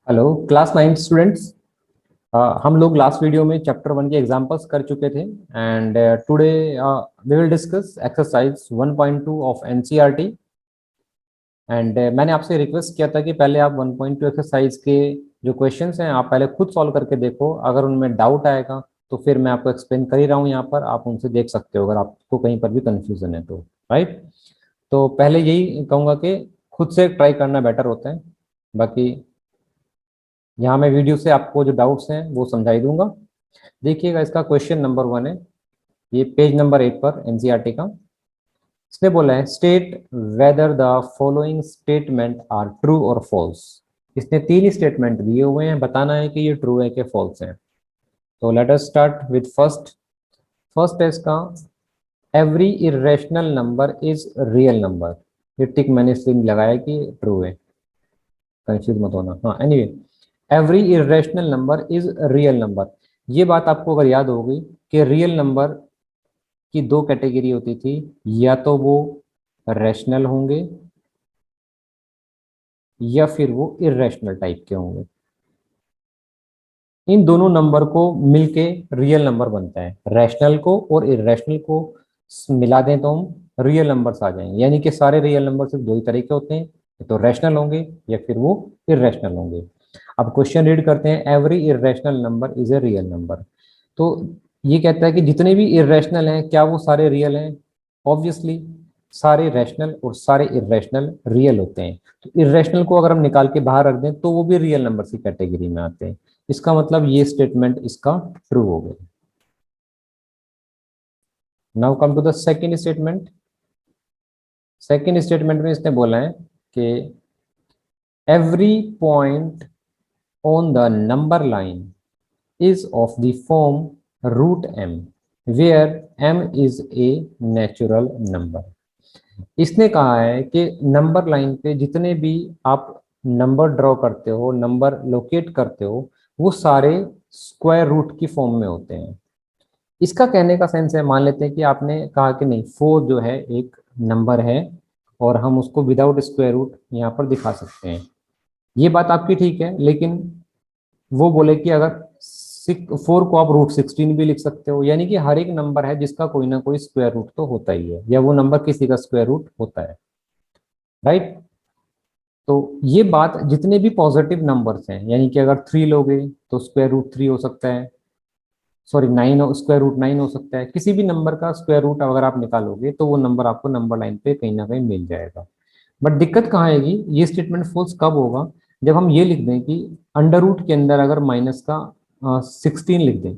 Hello class 9 students. हम लोग last video में चैप्टर 1 के एग्जांपल्स कर चुके थे and today we will discuss exercise 1.2 of NCERT. And मैंने आपसे रिक्वेस्ट किया था कि पहले आप 1.2 एक्सरसाइज के जो क्वेश्चंस हैं आप पहले खुद सॉल्व करके देखो। अगर उनमें डाउट आएगा तो फिर मैं आपको एक्सप्लेन कर ही रहा हूँ, यहाँ पर आप उनसे देख सकते हो अगर आपको कहीं पर भी कंफ्यूजन है तो। राइट, तो पहले यही कहूँगा कि खुद से ट्राई करना बेटर होता है। बाकी यहाँ मैं वीडियो से आपको जो डाउट्स हैं वो समझाई दूंगा। देखिएगा, इसका क्वेश्चन नंबर 1 है, ये पेज नंबर 8 पर एनसीईआरटी का। इसने बोला है state whether the following statement are true और फॉल्स। इसने 3 स्टेटमेंट दिए हुए हैं, बताना है कि ये ट्रू है कि फॉल्स है। तो let us start with first. First है इसका, every irrational number is real number. ये टिक मैंने इसलिए लगाया कि ट्रू है, कंफ्यूज मत होना। हाँ, anyway, every irrational number is real number. ये बात आपको अगर याद होगी कि रियल नंबर की 2 कैटेगरी होती थी, या तो वो रैशनल होंगे या फिर वो इरेशनल टाइप के होंगे। इन दोनों नंबर को मिलके रियल नंबर बनता है। रैशनल को और इरेशनल को मिला दें तो हम रियल नंबर्स आ जाएंगे। यानी कि सारे रियल नंबर सिर्फ 2 ही तरह के होते हैं, या तो रैशनल होंगे या फिर वो इरेशनल होंगे। अब क्वेश्चन रीड करते हैं, every irrational number is a real number. तो ये कहता है कि जितने भी इरेशनल हैं क्या वो सारे रियल हैं? ऑब्वियसली सारे रैशनल और सारे इरेशनल रियल होते हैं। तो इरेशनल को अगर हम निकाल के बाहर रख दें तो वो भी रियल नंबर की कैटेगरी में आते हैं। इसका मतलब ये स्टेटमेंट इसका ट्रू हो गया। Now come to the second statement. Second statement में इसने बोला है कि every point on the number line is of the form root m where m is a natural number। इसने कहा है कि नंबर लाइन पे जितने भी आप नंबर ड्रॉ करते हो, नंबर लोकेट करते हो, वो सारे स्क्वायर रूट की फॉर्म में होते हैं। इसका कहने का सेंस है, मान लेते हैं कि आपने कहा कि नहीं 4 जो है एक नंबर है और हम उसको विदाउट स्क्वायर रूट यहाँ पर दिखा सकते हैं। ये बात आपकी ठीक है, लेकिन वो बोले कि अगर 4 को आप √16 भी लिख सकते हो, यानी कि हर एक नंबर है जिसका कोई ना कोई स्क्वायर रूट तो होता ही है, या वो नंबर किसी का स्क्वायर रूट होता है। राइट, तो ये बात जितने भी पॉजिटिव नंबर्स हैं, यानी कि अगर 3 लोगे तो √3 हो सकता है, सॉरी 9 √9 हो सकता है। किसी भी नंबर का स्क्वायर रूट अगर आप निकालोगे तो वो नंबर आपको नंबर लाइन पे कहीं ना कहीं मिल जाएगा। बट दिक्कत कहाँ आएगी, ये स्टेटमेंट फॉल्स कब होगा? जब हम ये लिख दें कि अंडर रूट के अंदर अगर माइनस का 16 लिख दें,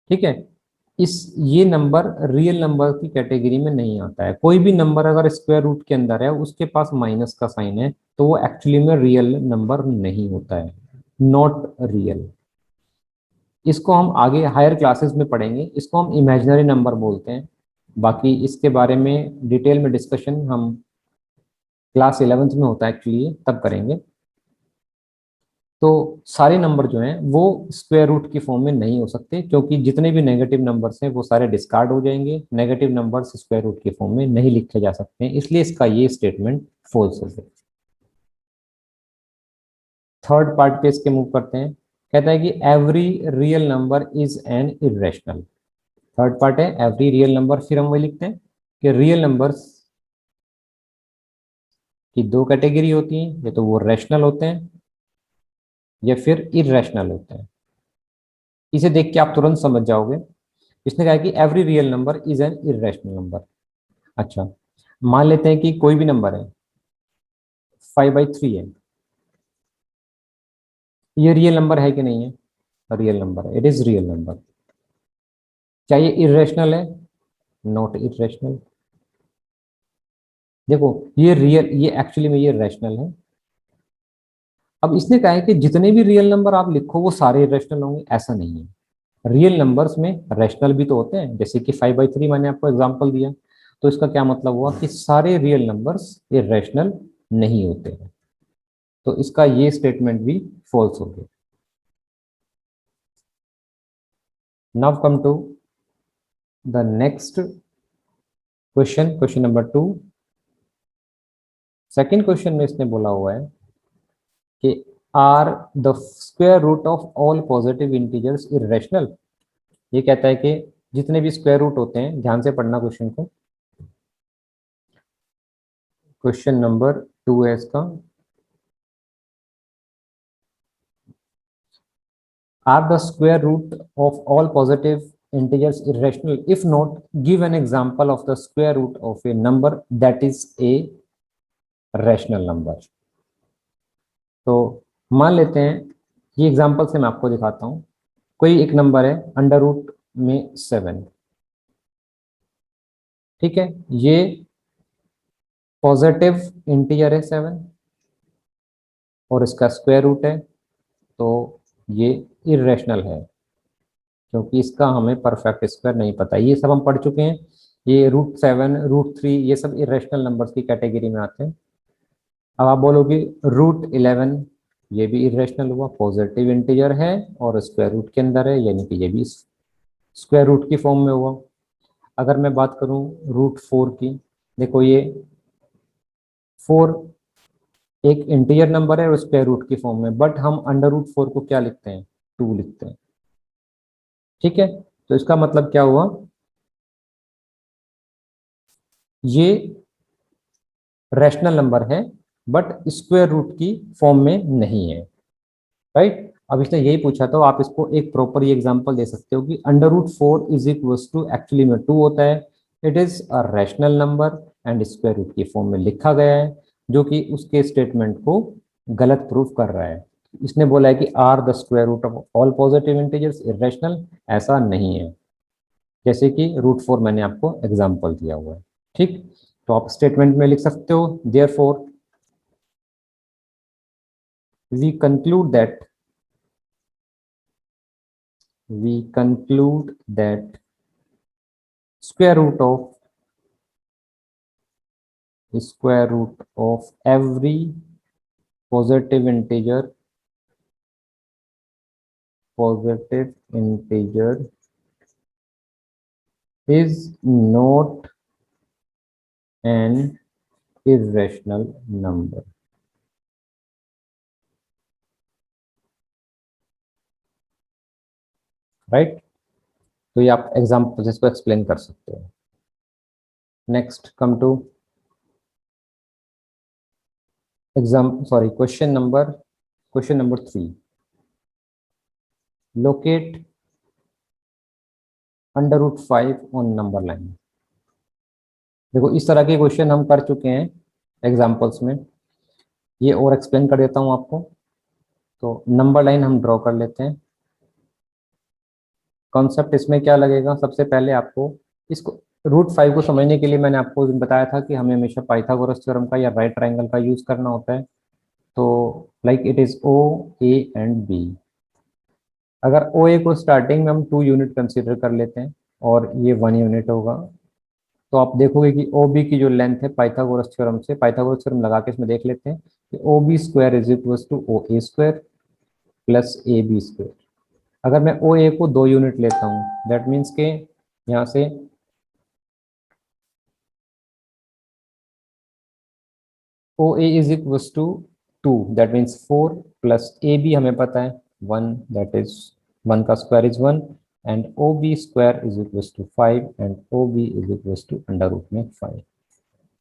ठीक है, इस ये नंबर रियल नंबर की कैटेगरी में नहीं आता है। कोई भी नंबर अगर स्क्वायर रूट के अंदर है, उसके पास माइनस का साइन है, तो वो एक्चुअली में रियल नंबर नहीं होता है, नॉट रियल। इसको हम आगे हायर क्लासेस में पढ़ेंगे, इसको हम इमेजिनरी नंबर बोलते हैं। बाकी इसके बारे में डिटेल में डिस्कशन हम क्लास 11th में होता है एक्चुअली, तब करेंगे। तो सारे नंबर जो हैं वो स्क्वायर रूट की फॉर्म में नहीं हो सकते, क्योंकि जितने भी नेगेटिव नंबर्स हैं वो सारे डिस्कार्ड हो जाएंगे। नेगेटिव नंबर्स स्क्वायर रूट की फॉर्म में नहीं लिखे जा सकते हैं, इसलिए इसका ये स्टेटमेंट फॉल्स हो गया। थर्ड पार्ट पे इसके मूव करते हैं। कहता है कि every real number is an irrational. Third part है एवरी रियल नंबर, फिर हम वही लिखते हैं कि रियल नंबर्स की 2 कैटेगरी होती हैं, या तो वो रैशनल होते हैं या फिर इरेशनल होते हैं। इसे देख के आप तुरंत समझ जाओगे। इसने कहा कि every real number is an irrational number. अच्छा, मान लेते हैं कि कोई भी नंबर है 5/3 है, ये रियल नंबर है कि नहीं है? रियल नंबर है, इट इज रियल नंबर। क्या ये इरेशनल है? Not irrational. देखो, ये रियल, ये एक्चुअली में ये रैशनल है। अब इसने कहा है कि जितने भी रियल नंबर आप लिखो वो सारे इरेशनल होंगे, ऐसा नहीं है। रियल नंबर्स में रैशनल भी तो होते हैं, जैसे कि 5/3 मैंने आपको एग्जांपल दिया। तो इसका क्या मतलब हुआ कि सारे रियल नंबर्स इरेशनल नहीं होते हैं। तो इसका ये स्टेटमेंट भी फॉल्स हो गया। Now come to the next question, question number 2। Second question में इसने बोला हुआ है, कि are the square root of all positive integers irrational. ये कहता है कि जितने भी स्क्वायर रूट होते हैं, ध्यान से पढ़ना क्वेश्चन को, क्वेश्चन नंबर 2 है इसका। Are the square root of all positive integers irrational? If not, give an example of the square root of a number that is a rational number. तो मान लेते हैं, ये एग्जांपल से मैं आपको दिखाता हूं। कोई एक नंबर है अंडर रूट में 7, ठीक है, ये पॉजिटिव इंटीजर है 7 और इसका स्क्वायर रूट है, तो ये इरेशनल है क्योंकि इसका हमें परफेक्ट स्क्वायर नहीं पता। ये सब हम पढ़ चुके हैं। ये √7 √3 ये सब इरेशनल नंबर्स की कैटेगरी में आते हैं। अब आप बोलोगे √11 ये भी इरेशनल हुआ, पॉजिटिव इंटीजर है और स्क्वायर रूट के अंदर है, यानी कि ये भी स्क्वायर रूट की फॉर्म में हुआ। अगर मैं बात करूं √4 की, देखो ये 4 एक इंटीजर नंबर है और स्क्वायर रूट की फॉर्म में, बट हम अंडर √4 को क्या लिखते हैं, 2 लिखते हैं, ठीक है। तो इसका मतलब क्या हुआ, ये रैशनल नंबर है बट स्क्वायर रूट की फॉर्म में नहीं है, राइट। अब इसने यही पूछा, तो आप इसको एक प्रॉपर ये एग्जांपल दे सकते हो कि under √4 is equals to, actually में 2 होता है, it is a rational number and square root की फॉर्म में लिखा गया है, जो कि उसके स्टेटमेंट को गलत प्रूफ कर रहा है। इसने बोला है कि are the square root of all positive integers irrational, ऐसा नहीं है, जैसे कि √4 मैंने आपको एग्जाम्पल दिया हुआ है, ठीक। तो आप स्टेटमेंट में लिख सकते हो, therefore we conclude that square root of every positive integer is not an irrational number, right. तो ये आप एग्जाम्पल इसको एक्सप्लेन कर सकते हो। Next come to question number 3। Locate under √5 on number line. देखो इस तरह के क्वेश्चन हम कर चुके हैं एग्जाम्पल्स में, ये और एक्सप्लेन कर देता हूं आपको। तो नंबर लाइन हम ड्रॉ कर लेते हैं। कॉन्सेप्ट इसमें क्या लगेगा, सबसे पहले आपको इसको √5 को समझने के लिए मैंने आपको बताया था कि हमें हमेशा पाइथागोरस थ्योरम का या राइट ट्रायंगल का यूज करना होता है। तो like it is O A and B. अगर ओ ए को स्टार्टिंग में हम 2 यूनिट कंसिडर कर लेते हैं और ये 1 यूनिट होगा, तो आप देखोगे कि ओ बी की जो लेंथ है पाइथागोरस थ्योरम लगा के इसमें देख लेते हैं कि O B square is equal to O A square plus A B square. अगर मैं ओ ए को 2 यूनिट लेता हूँ, दैट मीन्स के यहाँ से O A is equal to 2, that means 4 plus A B हमें पता है 1, दैट इज 1 का square is 1 and O B square is equal to 5 and O B is equal to √5।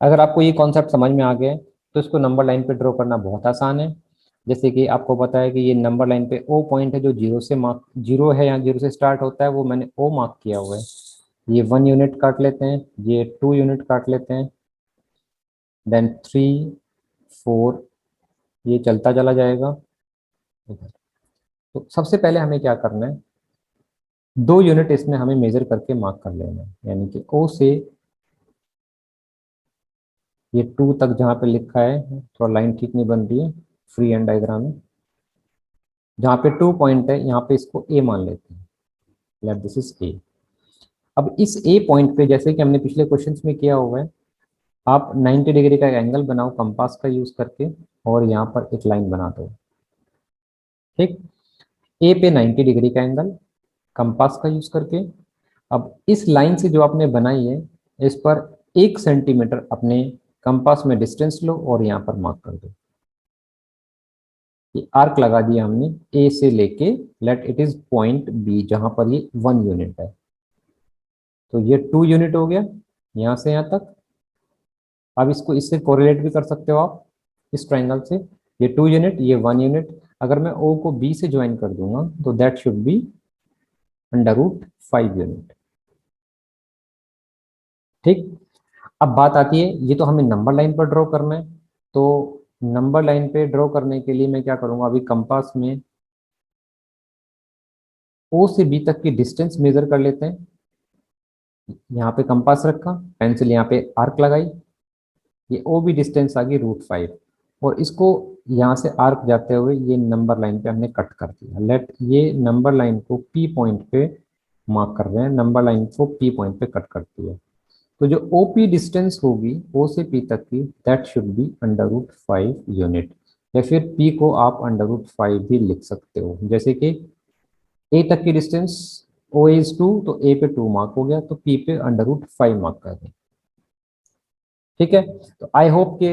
अगर आपको ये कॉन्सेप्ट समझ में आ गया है तो इसको नंबर लाइन पे ड्रॉ करना बहुत आसान है। जैसे कि आपको पता है कि ये नंबर लाइन पे ओ पॉइंट है जो 0 है, यहाँ 0 से स्टार्ट होता है, वो मैंने ओ मार्क किया हुआ है। ये 1 यूनिट काट लेते हैं, ये 2 यूनिट काट लेते हैं, देन 3 4 ये चलता चला जाएगा इधर। तो सबसे पहले हमें क्या करना है, 2 यूनिट इसमें हमें मेजर करके मार्क कर लेना है, यानी कि ओ से ये 2 तक जहाँ पे लिखा है, थोड़ा लाइन ठीक नहीं बन रही है फ्री हैंड डायग्राम में, जहाँ पे 2 पॉइंट है यहाँ पे इसको ए मान लेते हैं, लेट दिस इज ए। अब इस ए पॉइंट पे जैसे कि हमने पिछले क्वेश्चंस में किया हुआ है, आप 90 डिग्री का एंगल बनाओ कंपास का यूज करके और यहाँ पर एक लाइन बना दो, ठीक। ए पे 90 डिग्री का एंगल कंपास का यूज करके। अब इस लाइन से जो आपने बनाई है, इस पर 1 सेंटीमीटर अपने कंपास में डिस्टेंस लो और यहाँ पर मार्क कर दो। ये आर्क लगा दिया हमने ए से लेके, let it is point B जहां पर ये 1 यूनिट है, तो ये 2 यूनिट हो गया यहां से यहां तक। अब इसको इससे कोरिलेट भी कर सकते हो आप इस ट्राइंगल से, ये 2 यूनिट ये 1 यूनिट, अगर मैं ओ को बी से ज्वाइन कर दूंगा तो दैट शुड बी √5 यूनिट। ठीक, अब बात आती है, ये तो हमें नंबर लाइन पर ड्रॉ करना है, तो नंबर लाइन पे ड्रॉ करने के लिए मैं क्या करूंगा, अभी कंपास में ओ से बी तक की डिस्टेंस मेजर कर लेते हैं। यहाँ पे कंपास रखा, पेंसिल यहाँ पे आर्क लगाई, ये ओ बी डिस्टेंस आ गई √5, और इसको यहाँ से आर्क जाते हुए ये नंबर लाइन पे हमने कट कर दिया। लेट ये नंबर लाइन को पी पॉइंट पे मार्क कर रहे हैं, नंबर लाइन को पी पॉइंट पे कट कर दिया। तो जो ओपी डिस्टेंस होगी ओ से पी तक की, दैट शुड बी √5 यूनिट, या फिर पी को आप √5 भी लिख सकते हो। जैसे कि ए तक की डिस्टेंस ओ इज 2, तो ए पे 2 मार्क हो गया, तो पी पे √5 मार्क कर दें। ठीक है, तो आई होप कि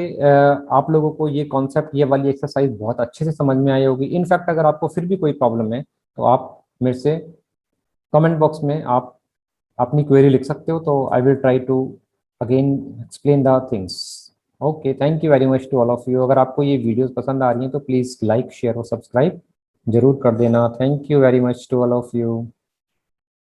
आप लोगों को ये कॉन्सेप्ट, ये वाली एक्सरसाइज बहुत अच्छे से समझ में आई होगी। इनफैक्ट अगर आपको फिर भी कोई प्रॉब्लम है तो आप मेरे से कमेंट बॉक्स में आप अपनी क्वेरी लिख सकते हो, तो I will try to again explain the things. Okay, thank you very much to all of you. अगर आपको ये वीडियोस पसंद आ रही हैं तो प्लीज़ लाइक शेयर और सब्सक्राइब जरूर कर देना। Thank you very much to all of you.